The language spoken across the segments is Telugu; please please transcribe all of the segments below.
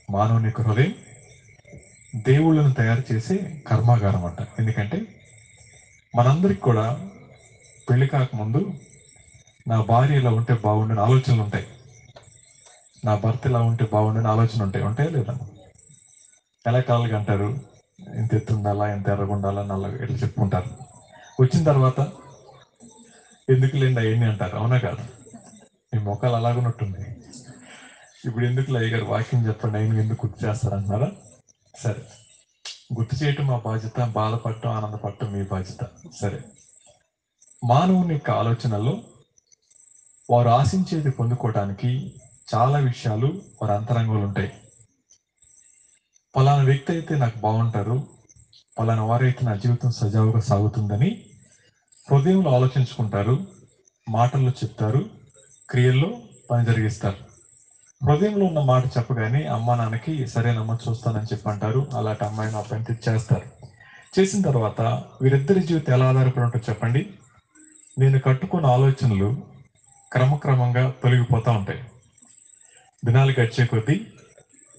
మానవుని యొక్క హృదయం దేవుళ్ళను తయారు చేసే కర్మాగారం అంట. ఎందుకంటే మనందరికి కూడా పెళ్లి కాకముందు నా భార్య ఇలా ఉంటే బాగుండని ఆలోచనలు ఉంటాయి, నా భర్త ఇలా ఉంటే బాగుండని ఆలోచన ఉంటాయా లేదా? ఎలా కలలుగా అంటారు, ఎంత ఎత్తు ఉండాలా, ఎంత ఎర్రగుండాలా, నల్లగా ఇట్లా చెప్పుకుంటారు. వచ్చిన తర్వాత ఎందుకు లేని అవన్నీ అంటారు, అవునా కాదు? మీ మొక్కలు అలాగున్నట్టుంది. ఇప్పుడు ఎందుకు అయ్యగారు వాక్యం చెప్పండి, ఆయన ఎందుకు గుర్తు చేస్తారంటున్నారా? సరే, గుర్తు చేయటం మా బాధ్యత, బాధపడటం ఆనందపడటం మీ బాధ్యత. సరే, మానవుని యొక్క ఆలోచనల్లో వారు ఆశించేది పొందుకోవడానికి చాలా విషయాలు వారి అంతరంగంలో ఉంటాయి. పలానా వ్యక్తి అయితే నాకు బాగుంటారు, పలానా వారైతే నా జీవితం సజావుగా సాగుతుందని హృదయంలో ఆలోచించుకుంటారు, మాటల్లో చెప్తారు, క్రియల్లో పని జరిగిస్తారు. హృదయంలో ఉన్న మాట చెప్పగానే అమ్మ నాన్నకి సరేనమ్మ చూస్తానని చెప్పి అంటారు. అలాంటి అమ్మాయిని అబ్బాయిని తెచ్చేస్తారు. చేసిన తర్వాత వీరిద్దరి జీవితం ఎలా ఆధారపడి ఉంటుందో చెప్పండి. నేను కట్టుకున్న ఆలోచనలు క్రమక్రమంగా తొలగిపోతూ ఉంటాయి. దినాలు గడిచే కొద్దీ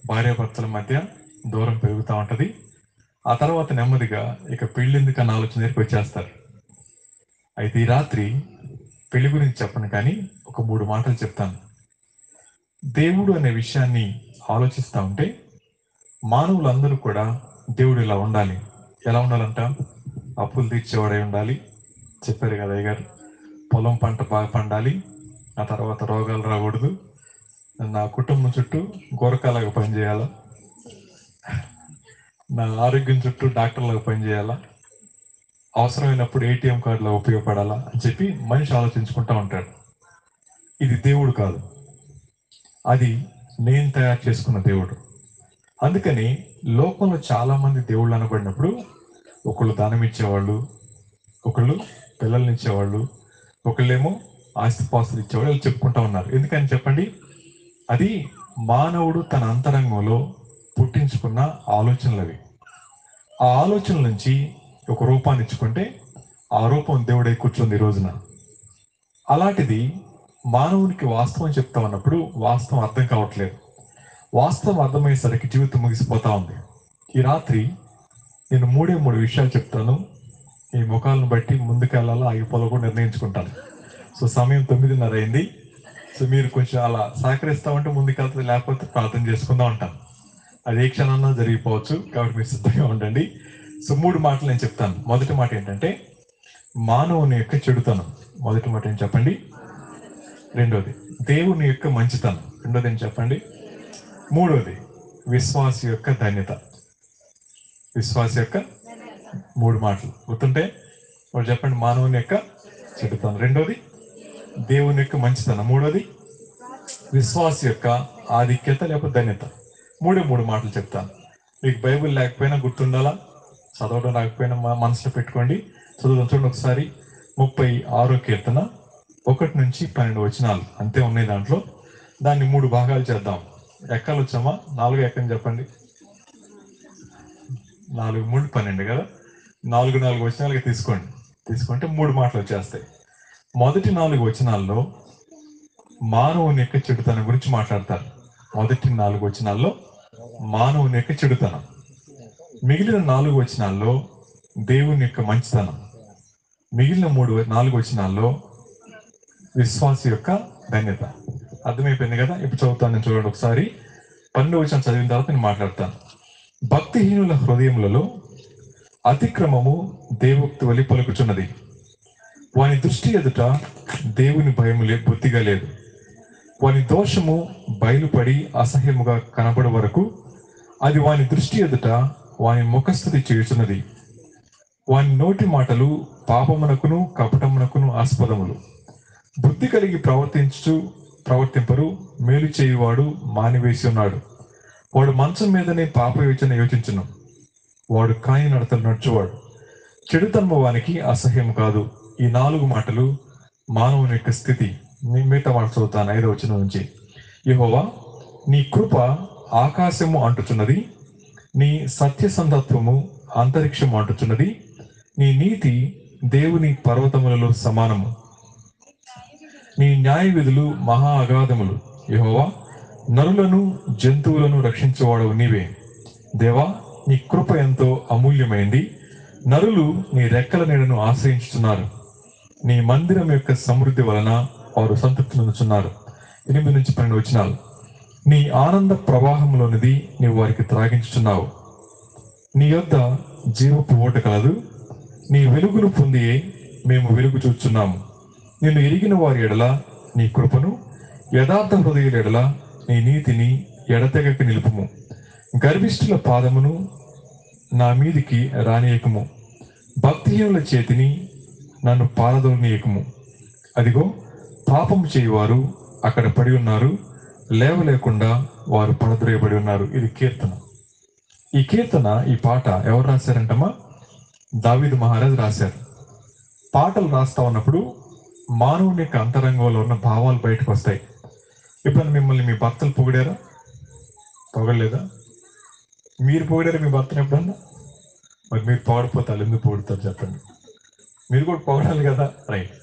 భార్యాభర్తల మధ్య దూరం పెరుగుతూ ఉంటుంది. ఆ తర్వాత నెమ్మదిగా ఇక పెళ్ళెందుకన్న ఆలోచన దగ్గరికి వచ్చేస్తారు. అయితే ఈ రాత్రి పెళ్లి గురించి చెప్పను, కానీ ఒక 3 మాటలు చెప్తాను. దేవుడు అనే విషయాన్ని ఆలోచిస్తూ ఉంటే మానవులందరూ కూడా దేవుడు ఇలా ఉండాలి. ఎలా ఉండాలంట? అప్పులు తీర్చేవాడై ఉండాలి, చెప్పారు కదా అయ్య గారు. పొలం పంట బాగా పండాలి, ఆ తర్వాత రోగాలు రాకూడదు, నా కుటుంబం చుట్టూ గోరకాలాగా పనిచేయాలా, నా ఆరోగ్యం చుట్టూ డాక్టర్లాగా పనిచేయాలా, అవసరమైనప్పుడు ఏటీఎం కార్డులా ఉపయోగపడాలా అని చెప్పి మనిషి ఆలోచించుకుంటా ఉంటాడు. ఇది దేవుడు కాదు, అది నేను తయారు చేసుకున్న దేవుడు. అందుకని లోకంలో చాలా మంది దేవుళ్ళు అనబడినప్పుడు ఒకళ్ళు దానం ఇచ్చేవాళ్ళు, ఒకళ్ళు పిల్లల్ని ఇచ్చేవాళ్ళు, ఒకళ్ళేమో ఆస్తిపాస్తులు ఇచ్చేవాళ్ళు, వాళ్ళు చెప్పుకుంటా ఉన్నారు. ఎందుకని చెప్పండి? అది మానవుడు తన అంతరంగంలో పుట్టించుకున్న ఆలోచనలు అవి. ఆ ఆలోచనల నుంచి ఒక రూపాన్ని ఇచ్చుకుంటే ఆ రూపం దేవుడై కూర్చుంది ఈ రోజున. అలాంటిది మానవునికి వాస్తవం చెప్తా ఉన్నప్పుడు వాస్తవం అర్థం కావట్లేదు. వాస్తవం అర్థమయ్యేసరికి జీవితం ముగిసిపోతా ఉంది. ఈ రాత్రి నేను 3 విషయాలు చెప్తాను. ఈ ముఖాలను బట్టి ముందుకెళ్ళాలా ఆగిపోవాలో కూడా నిర్ణయించుకుంటాను. సో సమయం 9:30 అయింది. సో మీరు కొంచెం అలా సహకరిస్తామంటే ముందుకెళ్తుంది, లేకపోతే ప్రార్థన చేసుకుందాం అంటాను. అది ఏ క్షణాల్లో జరిగిపోవచ్చు, కాబట్టి మీరు సిద్ధంగా ఉండండి. సో 3 మాటలు నేను చెప్తాను. మొదటి మాట ఏంటంటే మానవుని యొక్క చెడుతనం. మొదటి మాట ఏం చెప్పండి? రెండోది దేవుని యొక్క మంచితనం. రెండోది ఏం చెప్పండి? మూడోది విశ్వాస యొక్క ధన్యత. విశ్వాస యొక్క 3 మాటలు గుర్తుంటే వాళ్ళు చెప్పండి. మానవుని యొక్క చెడుతనం, రెండోది దేవుని యొక్క మంచితనం, మూడోది విశ్వాస యొక్క ఆధిక్యత లేకపోతే ధన్యత. 3 మాటలు చెప్తాను. మీకు బైబిల్ లేకపోయినా గుర్తుండాలా, చదవడం రాకపోయినా మనసులో పెట్టుకోండి. చదువుదాం, చూడండి ఒకసారి. 36వ కీర్తన 1 నుంచి 12 వచనాలు అంతే ఉన్నాయి దాంట్లో. దాన్ని 3 భాగాలు చేద్దాం. ఎక్కలు వచ్చామా? 4 ఎక్కని చెప్పండి. 4 3 12 కదా. 4 వచనాలుగా తీసుకోండి. తీసుకుంటే 3 మాటలు వచ్చేస్తాయి. మొదటి 4 వచనాల్లో మానవుని యొక్క చెడుతనం గురించి మాట్లాడతారు. మొదటి 4 వచనాల్లో మానవుని యొక్క చెడుతనం, మిగిలిన 4 వచనాల్లో దేవుని యొక్క మంచితనం, మిగిలిన 4 వచనాల్లో విశ్వాస యొక్క ధన్యత. అర్థమైపోయింది కదా? ఇప్పుడు చదువుతాను నేను, చూడండి ఒకసారి. 12వ వచనం చదివిన తర్వాత నేను మాట్లాడతాను. భక్తిహీనుల హృదయములలో అతిక్రమము దేవోక్తి వలి పలుకుచున్నది. వాని దృష్టి ఎదుట దేవుని భయము బుద్ధిగా లేదు. వాని దోషము బయలుపడి అసహ్యముగా కనబడు వరకు అది వాని దృష్టి ఎదుట వాని ముఖస్థుతి చేయుచున్నది. వాని నోటి మాటలు పాపమునకును కపటమునకును ఆస్పదములు. బుద్ధి కలిగి ప్రవర్తింపరు. మేలు చేయువాడు మానివేసి ఉన్నాడు. వాడు మంచం మీదనే పాప యోచన యోచించును. వాడు కాని నడతలు నడుచువాడు. చెడుతనము వానికి అసహ్యం కాదు. ఈ 4 మాటలు మానవుని యొక్క స్థితి. మిగతా మాట చదువుతాను 5వ వచనం నుంచి. యెహోవా, నీ కృప ఆకాశము అంటుచున్నది, నీ సత్యసంధత్వము అంతరిక్షము అంటుచున్నది, నీ నీతి దేవుని పర్వతములలో సమానము, నీ న్యాయ విధులు మహా అగాధములు. యెహోవా, నరులను జంతువులను రక్షించేవాడవు నీవే. దేవా, నీ కృప ఎంతో అమూల్యమైంది. నరులు నీ రెక్కల నీడను ఆశ్రయించుతున్నారు. నీ మందిరం యొక్క సమృద్ధి వలన వారు సంతృప్తి పొందుతున్నారు. 8-12 వచనాలు. నీ ఆనంద ప్రవాహంలోనిది నీవు వారికి త్రాగించుచున్నావు. నీ యొద్ద జీవపు ఓట కలదు. నీ వెలుగును పొందియే మేము వెలుగు చూచున్నాము. నిన్ను ఎరిగిన వారి ఎడల నీ కృపను, యథార్థ హృదయుల ఎడల నీ నీతిని ఎడతెగక నిలుపుము. గర్విష్ఠుల పాదమును నా మీదికి రానియకము. భక్తిహీనుల చేతిని నన్ను పారదోలనీయకము. అదిగో, పాపము చేయువారు అక్కడ పడి ఉన్నారు, లేవలేకుండా వారు పడద్రోయబడి ఉన్నారు. ఇది కీర్తన. ఈ పాట ఎవరు రాశారంటమ్మా? దావీదు మహారాజు రాశారు. పాటలు రాస్తా ఉన్నప్పుడు మానవుని యొక్క అంతరంగంలో ఉన్న భావాలు బయటకు వస్తాయి. ఇప్పుడు మిమ్మల్ని మీ భర్తలు పొగిడారా? పొగలేదా? మీరు పొగిడారా మీ భర్తను ఎప్పుడన్నా? మరి మీరు పొగడిపోతారు, ఎందుకు పొగుడుతారు చెప్పండి? మీరు కూడా పొగడాలి కదా. రైట్.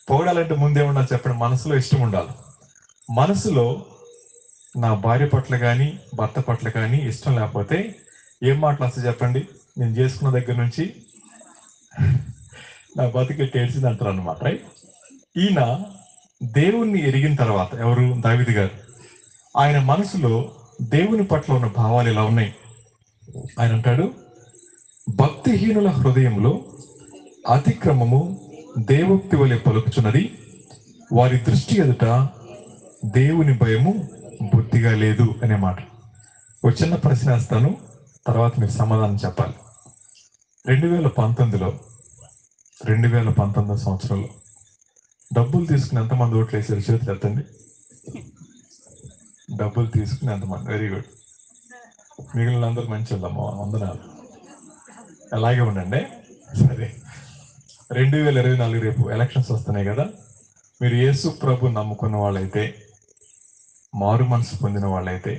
పొగడాలంటే ముందేమన్నా చెప్పండి, మనసులో ఇష్టం ఉండాలి. మనసులో నా భార్య పట్ల కానీ భర్త పట్ల కానీ ఇష్టం లేకపోతే ఏం మాటలు వస్తాయి చెప్పండి? నేను చేసుకున్న దగ్గర నుంచి నా బతికి టేడ్చింది అంటారు అనమాట. రైట్. ఈయన దేవుణ్ణి ఎరిగిన తర్వాత, ఎవరు? దావీదు గారు. ఆయన మనసులో దేవుని పట్ల ఉన్న భావాలు ఎలా ఉన్నాయి? ఆయన అంటాడు, భక్తిహీనుల హృదయంలో అతిక్రమము దేవోక్తి వలె పలుకుచున్నది. వారి దృష్టి ఎదుట దేవుని భయము బుద్ధిగా లేదు అనే మాట. ఒక చిన్న ప్రశ్న వేస్తాను, తర్వాత మీరు సమాధానం చెప్పాలి. 2019 సంవత్సరంలో డబ్బులు తీసుకుని ఎంతమంది ఓట్లు వేసారు? చేతులు ఎత్తండి. డబ్బులు తీసుకుని ఎంతమంది? Very good. మిగిలిన అందరూ మంచి వాళ్ళమ్మా, వందనాలు. అలాగే ఉండండి. సరే, 2024 రేపు ఎలక్షన్స్ వస్తున్నాయి కదా. మీరు యేసు ప్రభు నమ్ముకున్న వాళ్ళైతే, మారు మనసు పొందిన వాళ్ళైతే,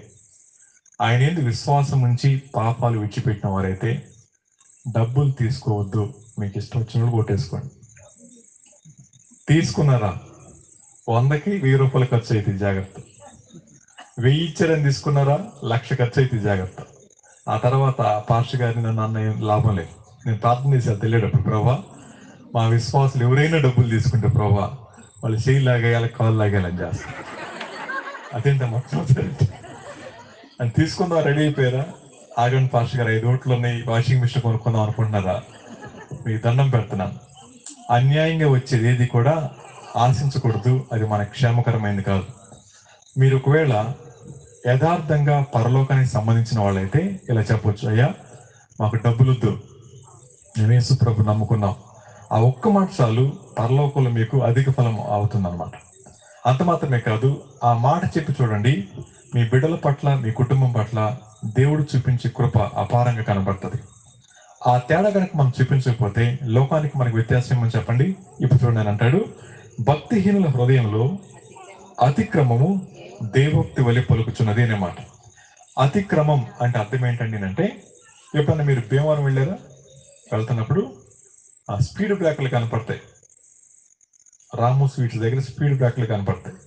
ఆయన ఏంది విశ్వాసం ఉంచి పాపాలు విడిచిపెట్టిన వారైతే డబ్బులు తీసుకోవద్దు. మీకు ఇష్టం వచ్చినప్పుడు కొట్టేసుకోండి. తీసుకున్నారా? 100కి 1000 రూపాయలు ఖర్చు అవుతుంది, జాగ్రత్త. 1000 ఇచ్చారని తీసుకున్నారా? 1,00,000 ఖర్చు అవుతుంది, జాగ్రత్త. ఆ తర్వాత పాస్టర్ గారిని నన్ను అన్న ఏం లాభం లేదు. నేను ప్రార్థన చేశాను తెలియడప్పుడు, ప్రభా, మా విశ్వాసులు ఎవరైనా డబ్బులు తీసుకుంటే ప్రభా వాళ్ళు చేయి లాగేయాలి, కాలు లాగేయాలని చేస్తారు. అదేంటమ్మా అని తీసుకుందాం రెడీ అయిపోయారా? ఆగండి పాస్టర్ గారు, 5 ఓట్లు ఉన్నాయి, వాషింగ్ మిషన్ కొనుక్కుందాం అనుకుంటున్నారా? మీకు దండం పెడుతున్నాను. అన్యాయంగా వచ్చేది ఏది కూడా ఆశించకూడదు. అది మనకు క్షేమకరమైనది కాదు. మీరు ఒకవేళ యథార్థంగా పరలోకానికి సంబంధించిన వాళ్ళైతే ఇలా చెప్పొచ్చు, అయ్యా మాకు డబ్బులొద్దు, మేము యేసు ప్రభు నమ్ముకున్నాం. ఆ ఒక్క మాట చాలు, పరలోకంలో మీకు అధిక ఫలం అవుతుందన్నమాట. అంత మాత్రమే కాదు, ఆ మాట చెప్పి చూడండి, మీ బిడ్డల పట్ల, మీ కుటుంబం పట్ల దేవుడు చూపించే కృప అపారంగా కనబడుతుంది. ఆ తేడా కనుక మనం చూపించకపోతే లోకానికి మనకు వ్యత్యాసం ఏమని చెప్పండి? ఇప్పుడు చూడండి, ఆయన అంటాడు, భక్తిహీనుల హృదయంలో అతిక్రమము దేవోక్తి వలె పలుకుచున్నది అనే మాట. అతిక్రమం అంటే అర్థం ఏంటండి అంటే, ఎప్పుడన్నా మీరు భీమవరం వెళ్ళారా? వెళ్తున్నప్పుడు ఆ స్పీడ్ బ్రేకర్లు కనపడతాయి. రాము స్వీట్స్ దగ్గర స్పీడ్ బ్రేకర్లు కనపడతాయి.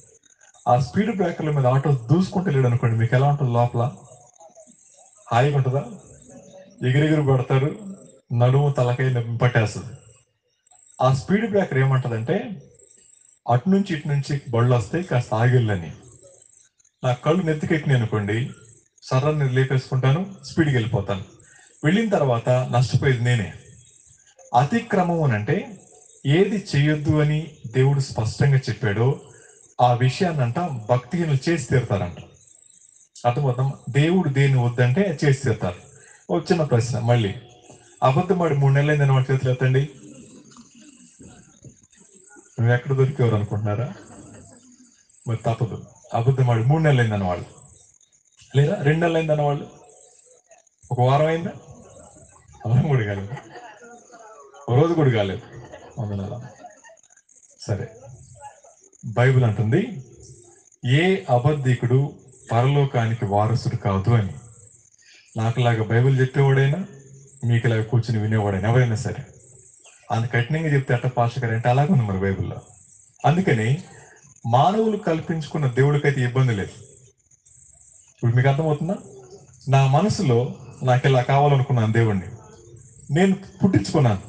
ఆ స్పీడ్ బ్రేకర్ల మీద ఆటో దూసుకుంటూ వెళ్ళాడు అనుకోండి, మీకు ఎలా ఉంటుంది? లోపల హాయిగా ఉంటుందా? ఎగిరెగిరి పడతారు, నడుము తలకాయ నొప్పి పట్టేస్తుంది. ఆ స్పీడ్ బ్రేకర్ ఏమంటదంటే, అటు నుంచి ఇటు నుంచి బళ్ళు వస్తాయి, కాస్త ఆగిళ్ళని. నా కళ్ళు నెత్తికెక్కినాయి అనుకోండి, సర్రని లేపేసుకుంటాను, స్పీడ్కి వెళ్ళిపోతాను. వెళ్ళిన తర్వాత నష్టపోయేది నేనే. అతిక్రమం అంటే ఏది చేయొద్దు అని దేవుడు స్పష్టంగా చెప్పాడో ఆ విషయాన్నంట భక్తిహీనులు చేసి తీరుతారంట. అర్థమవుతాం? దేవుడు దేన్ని వద్దంటే చేసి తీరుతారు. ఒక చిన్న ప్రశ్న మళ్ళీ, అబద్ధమాడి 3 నెలలైందని వాళ్ళ చేతులు ఎత్తండి. నువ్వు ఎక్కడ దొరికేవారు అనుకుంటున్నారా? మరి తప్పదు. అబద్ధమాడి 3 నెలలైందన్న వాళ్ళు లేదా 2 నెలలైందన్న వాళ్ళు, 1 వారం అయిందా? వారం కూడా కాలేదు, 1 రోజు కూడా కాలేదు. సరే, బైబిల్ అంటుంది, ఏ అబద్ధికుడు పరలోకానికి వారసుడు కాదు అని. నాకులాగా బైబిల్ చెప్పేవాడైనా, మీకులాగా కూర్చుని వినేవాడైనా, ఎవరైనా సరే, అంత కఠినంగా చెప్తే అట్ట పాస్టర్ గారు అంటే అలాగే ఉంది మరి బైబిల్లో. అందుకని మానవులు కల్పించుకున్న దేవుడికైతే ఇబ్బంది లేదు. ఇప్పుడు మీకు అర్థమవుతుందా? నా మనసులో నాకు ఇలా కావాలనుకున్నాను దేవుణ్ణి, నేను పుట్టించుకున్నాను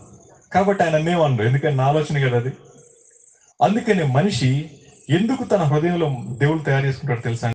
కాబట్టి ఆయన అన్నేమనరు, ఎందుకంటే నా ఆలోచన కదా అది. అందుకని మనిషి ఎందుకు తన హృదయంలో దేవుడు తయారు చేసుకుంటాడు తెలుసా?